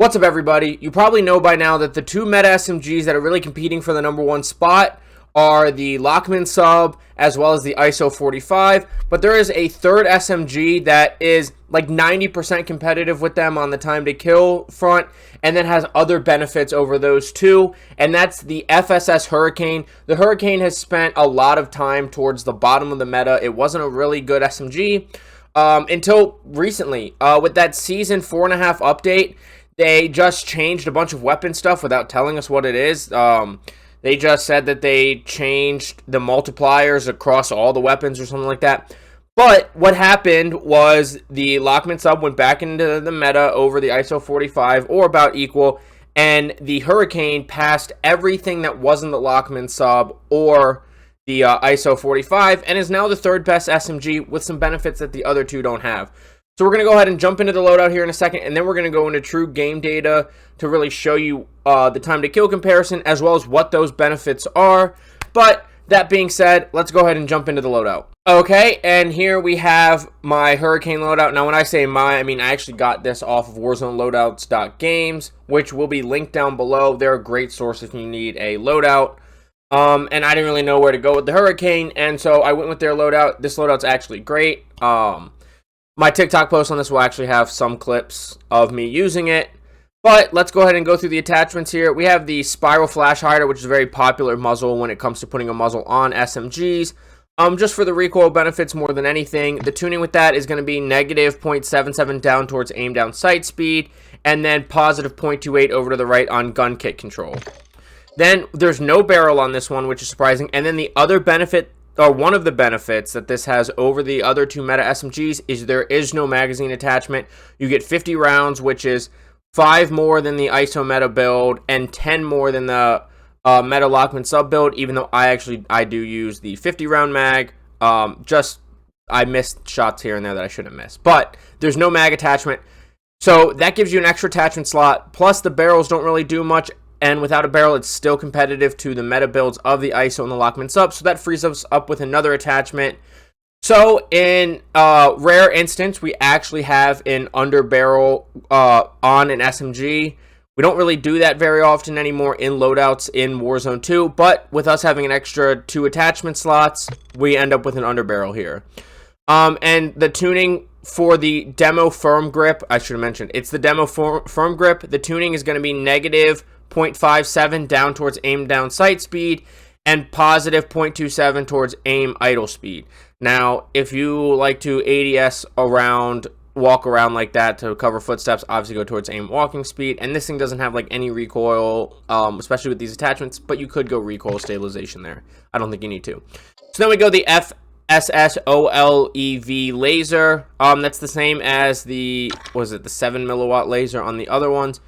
What's up, everybody? You probably know by now that the two meta SMGs that are really competing for the #1 spot are the Lockman sub as well as the ISO 45, but there is a third SMG that is like 90% competitive with them on the time to kill front and then has other benefits over those two, and that's the FSS Hurricane. The Hurricane has spent a lot of time towards the bottom of the meta. It wasn't a really good SMG until recently. With that season 4.5 update, they just changed a bunch of weapon stuff without telling us what it is. They just said that they changed the multipliers across all the weapons or something like that. But what happened was the Lockman sub went back into the meta over the ISO 45 or about equal, and the Hurricane passed everything that wasn't the Lockman sub or the ISO 45 and is now the third best SMG with some benefits that the other two don't have. So we're going to go ahead and jump into the loadout here in a second, and then we're going to go into true game data to really show you the time to kill comparison as well as what those benefits are. But that being said, let's go ahead and jump into the loadout. Okay, and here we have my Hurricane loadout. Now when I say I mean I actually got this off of warzoneloadouts.games, which will be linked down below. They're a great source if you need a loadout. And I didn't really know where to go with the Hurricane, and so I went with their loadout. This loadout's actually great. My TikTok post on this will actually have some clips of me using it. But let's go ahead and go through the attachments here. We have the Spiral Flash Hider, which is a very popular muzzle when it comes to putting a muzzle on SMGs. Just for the recoil benefits more than anything. The tuning with that is going to be negative 0.77 down towards aim down sight speed, and then positive 0.28 over to the right on gun kit control. Then there's no barrel on this one, which is surprising. And then the other benefit, or one of the benefits that this has over the other two meta SMGs, is there is no magazine attachment. You get 50 rounds, which is 5 more than the ISO meta build and 10 more than the meta Lockman sub build, even though I do use the 50 round mag. I missed shots here and there that I shouldn't miss, but there's no mag attachment, so that gives you an extra attachment slot. Plus the barrels don't really do much, and without a barrel it's still competitive to the meta builds of the ISO and the Lockman sub, so that frees us up with another attachment. So in rare instance, we actually have an under barrel on an SMG. We don't really do that very often anymore in loadouts in Warzone 2, but with us having an extra 2 attachment slots, we end up with an under barrel here. And the tuning for the demo firm grip, I should have mentioned, it's the demo firm grip. The tuning is going to be negative 0.57 down towards aim down sight speed and positive 0.27 towards aim idle speed. Now, if you like to ADS around, walk around like that to cover footsteps, obviously go towards aim walking speed. And this thing doesn't have like any recoil, especially with these attachments, but you could go recoil stabilization there. I don't think you need to. So then we go the FSS OLEV laser. That's the same as the, the 7 milliwatt laser on the other ones.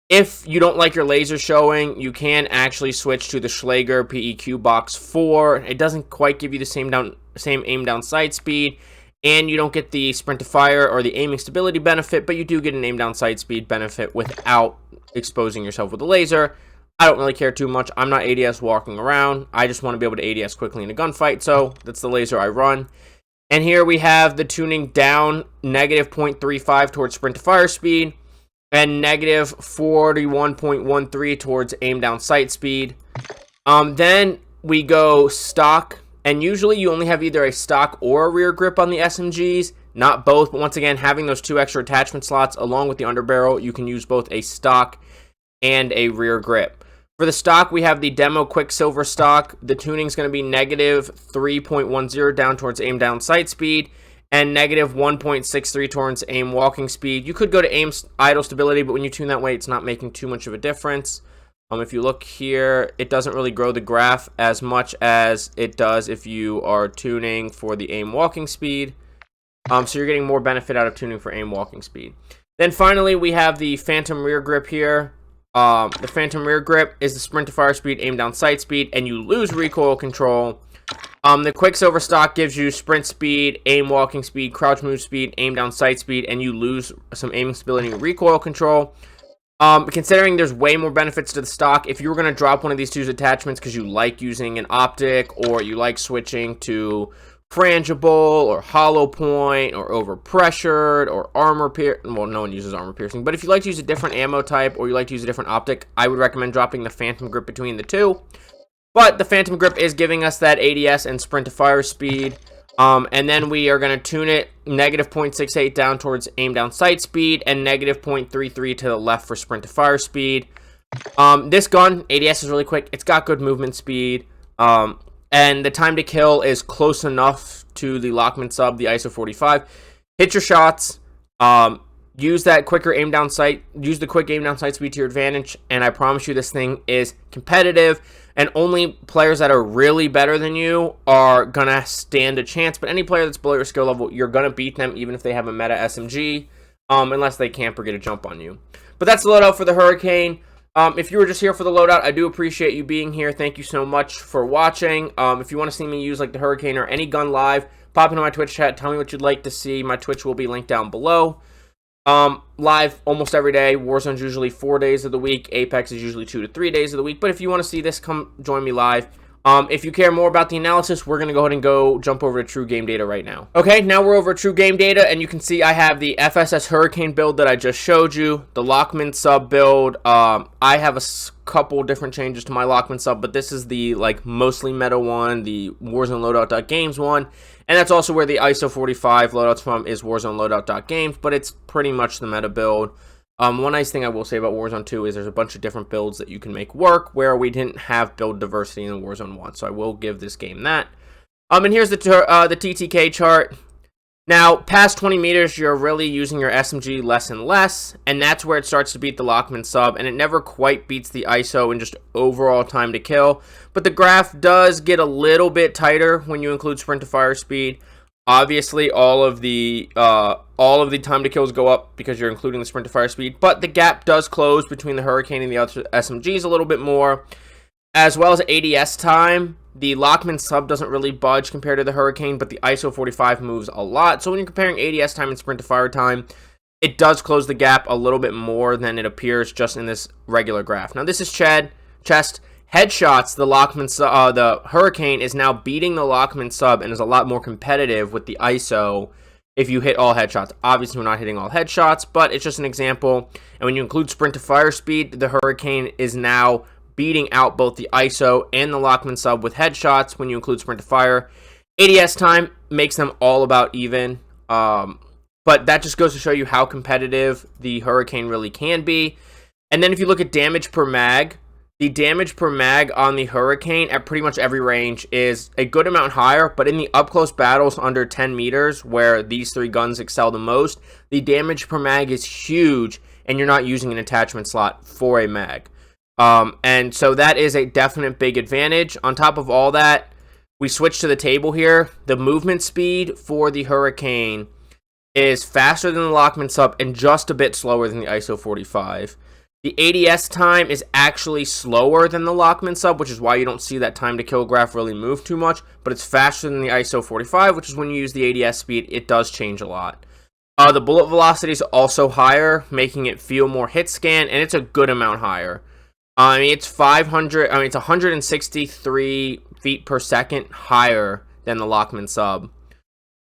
If you don't like your laser showing, you can actually switch to the Schlager PEQ Box 4. It doesn't quite give you the same aim down sight speed, and you don't get the sprint to fire or the aiming stability benefit, but you do get an aim down sight speed benefit without exposing yourself with a laser. I don't really care too much. I'm not ADS walking around. I just want to be able to ADS quickly in a gunfight, so that's the laser I run. And here we have the tuning down negative 0.35 towards sprint to fire speed, and negative 41.13 towards aim down sight speed. Then we go stock, and usually you only have either a stock or a rear grip on the SMGs, not both, but once again, having those 2 extra attachment slots along with the underbarrel, you can use both a stock and a rear grip. For the stock, we have the demo Quicksilver stock. The tuning is going to be negative 3.10 down towards aim down sight speed, and negative 1.63 towards aim walking speed. You could go to aim idle stability, but when you tune that way, it's not making too much of a difference. If you look here, it doesn't really grow the graph as much as it does if you are tuning for the aim walking speed. So you're getting more benefit out of tuning for aim walking speed. Then finally, we have the Phantom rear grip here. The Phantom rear grip is the sprint to fire speed, aim down sight speed, and you lose recoil control. The Quicksilver stock gives you sprint speed, aim walking speed, crouch move speed, aim down sight speed, and you lose some aiming stability and recoil control. Considering there's way more benefits to the stock, if you were going to drop one of these 2 attachments because you like using an optic or you like switching to frangible or hollow point or overpressured or armor piercing. Well, no one uses armor piercing, but if you like to use a different ammo type or you like to use a different optic, I would recommend dropping the phantom grip between the two. But the phantom grip is giving us that ADS and sprint to fire speed. And then we are going to tune it negative 0.68 down towards aim down sight speed and negative 0.33 to the left for sprint to fire speed. This gun, ADS is really quick. It's got good movement speed. And the time to kill is close enough to the Lockman sub, the ISO 45. Hit your shots. Use that quicker aim down sight. Use the quick aim down sight speed to your advantage. And I promise you this thing is competitive. And only players that are really better than you are going to stand a chance. But any player that's below your skill level, you're going to beat them even if they have a meta SMG. Unless they camp or get a jump on you. But that's the loadout for the Hurricane. If you were just here for the loadout, I do appreciate you being here. Thank you so much for watching. If you want to see me use like the Hurricane or any gun live, pop into my Twitch chat. Tell me what you'd like to see. My Twitch will be linked down below. Live almost every day. Warzone's usually 4 days of the week. Apex is usually 2 to 3 days of the week. But if you want to see this, come join me live. If you care more about the analysis, we're going to go ahead and jump over to True Game Data right now. Okay, now we're over at True Game Data, and you can see I have the FSS Hurricane build that I just showed you, the Lockman sub build. I have a couple different changes to my Lockman sub, but this is the mostly meta one, the Warzone loadout.games one, and that's also where the ISO 45 loadouts from is Warzone loadout.games, but it's pretty much the meta build. One nice thing I will say about Warzone 2 is there's a bunch of different builds that you can make work where we didn't have build diversity in Warzone 1, so I will give this game that. And here's the TTK chart. Now, past 20 meters, you're really using your SMG less and less, and that's where it starts to beat the Lockman sub, and it never quite beats the ISO in just overall time to kill. But the graph does get a little bit tighter when you include sprint to fire speed. Obviously, all of the time to kills go up because you're including the sprint to fire speed, but the gap does close between the Hurricane and the other SMGs a little bit more, as well as ADS time. The Lockman sub doesn't really budge compared to the Hurricane, but the ISO 45 moves a lot. So when you're comparing ADS time and sprint to fire time, it does close the gap a little bit more than it appears just in this regular graph. Now this is chest. Headshots, the Hurricane is now beating the Lockman sub and is a lot more competitive with the ISO if you hit all headshots. Obviously, we're not hitting all headshots, but it's just an example. And when you include sprint to fire speed, the Hurricane is now beating out both the ISO and the Lockman sub with headshots when you include sprint to fire. ADS time makes them all about even, but that just goes to show you how competitive the Hurricane really can be. And then if you look at damage per mag, the damage per mag on the Hurricane at pretty much every range is a good amount higher, but in the up-close battles under 10 meters, where these three guns excel the most, the damage per mag is huge, and you're not using an attachment slot for a mag. And so that is a definite big advantage. On top of all that, we switch to the table here. The movement speed for the Hurricane is faster than the Lockman sub and just a bit slower than the ISO 45. The ADS time is actually slower than the Lockman sub, which is why you don't see that time to kill graph really move too much, but it's faster than the ISO 45, which is when you use the ADS speed, it does change a lot. The bullet velocity is also higher, making it feel more hit scan, and it's a good amount higher. It's 163 feet per second higher than the Lockman sub.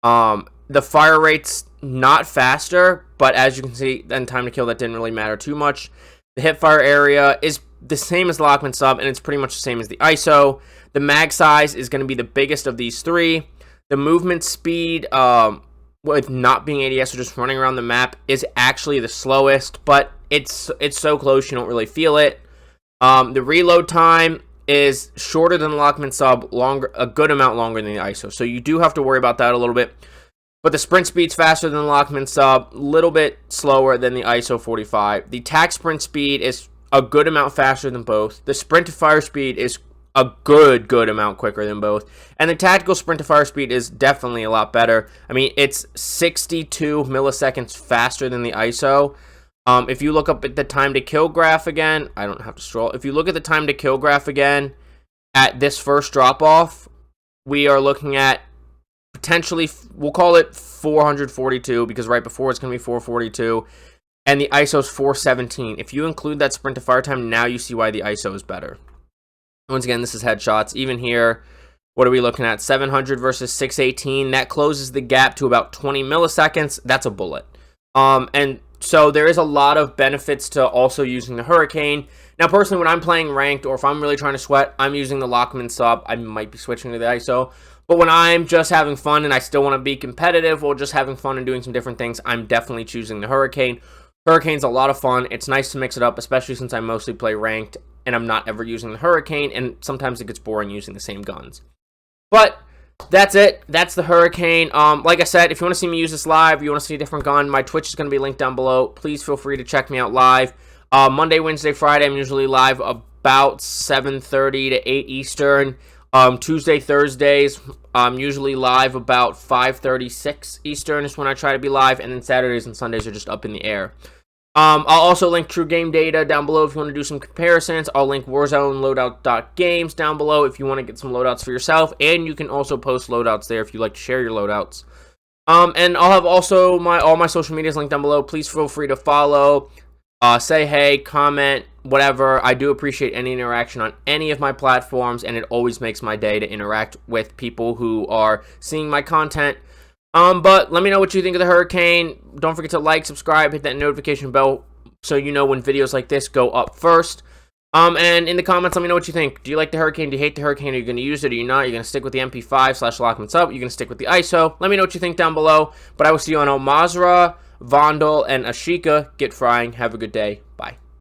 The fire rate's not faster, but as you can see, then time to kill, that didn't really matter too much. The hipfire area is the same as the Lockman sub, and it's pretty much the same as the ISO. The mag size is going to be the biggest of these three. The movement speed, with not being ADS or just running around the map, is actually the slowest, but it's so close you don't really feel it. The reload time is shorter than the Lockman sub, a good amount longer than the ISO, so you do have to worry about that a little bit. But the sprint speed's faster than the Lockman sub, a little bit slower than the ISO 45. The tac sprint speed is a good amount faster than both. The sprint to fire speed is a good amount quicker than both. And the tactical sprint to fire speed is definitely a lot better. I mean, it's 62 milliseconds faster than the ISO. If you look up at the time to kill graph again, I don't have to scroll. If you look at the time to kill graph again, at this first drop off, we are looking at potentially, we'll call it 442, because right before it's going to be 442, and the ISO is 417. If you include that sprint to fire time, now you see why the ISO is better. Once again, this is headshots. Even here, What are we looking at? 700 versus 618. That closes the gap to about 20 milliseconds. That's a bullet. And so there is a lot of benefits to also using the Hurricane. Now, personally, when I'm playing ranked or if I'm really trying to sweat, I'm using the Lockman sub. I might be switching to the ISO. But when I'm just having fun and I still want to be competitive or just having fun and doing some different things, I'm definitely choosing the Hurricane. Hurricane's a lot of fun. It's nice to mix it up, especially since I mostly play ranked and I'm not ever using the Hurricane, and sometimes it gets boring using the same guns. But that's it. That's the Hurricane. Like I said, if you want to see me use this live, you want to see a different gun, my Twitch is going to be linked down below. Please feel free to check me out live. Monday, Wednesday, Friday, I'm usually live about 7:30 to 8 Eastern. Tuesday, Thursdays, I'm usually live about 5:36 Eastern is when I try to be live, and then Saturdays and Sundays are just up in the air. I'll also link True Game Data down below if you want to do some comparisons. I'll link Warzone loadout.games down below if you want to get some loadouts for yourself, and you can also post loadouts there if you like to share your loadouts. And I'll have also all my social medias linked down below. Please feel free to follow, say hey, comment, whatever. I do appreciate any interaction on any of my platforms, and it always makes my day to interact with people who are seeing my content. But let me know what you think of the Hurricane. Don't forget to like, subscribe, hit that notification bell so you know when videos like this go up first. And in the comments, let me know what you think. Do you like the Hurricane? Do you hate the Hurricane? Are you going to use it? Are you not? Are you going to stick with the MP5/Lockman sub? Are you going to stick with the ISO? Let me know what you think down below. But I will see you on Mazrah, Vondel, and Ashika. Get frying. Have a good day.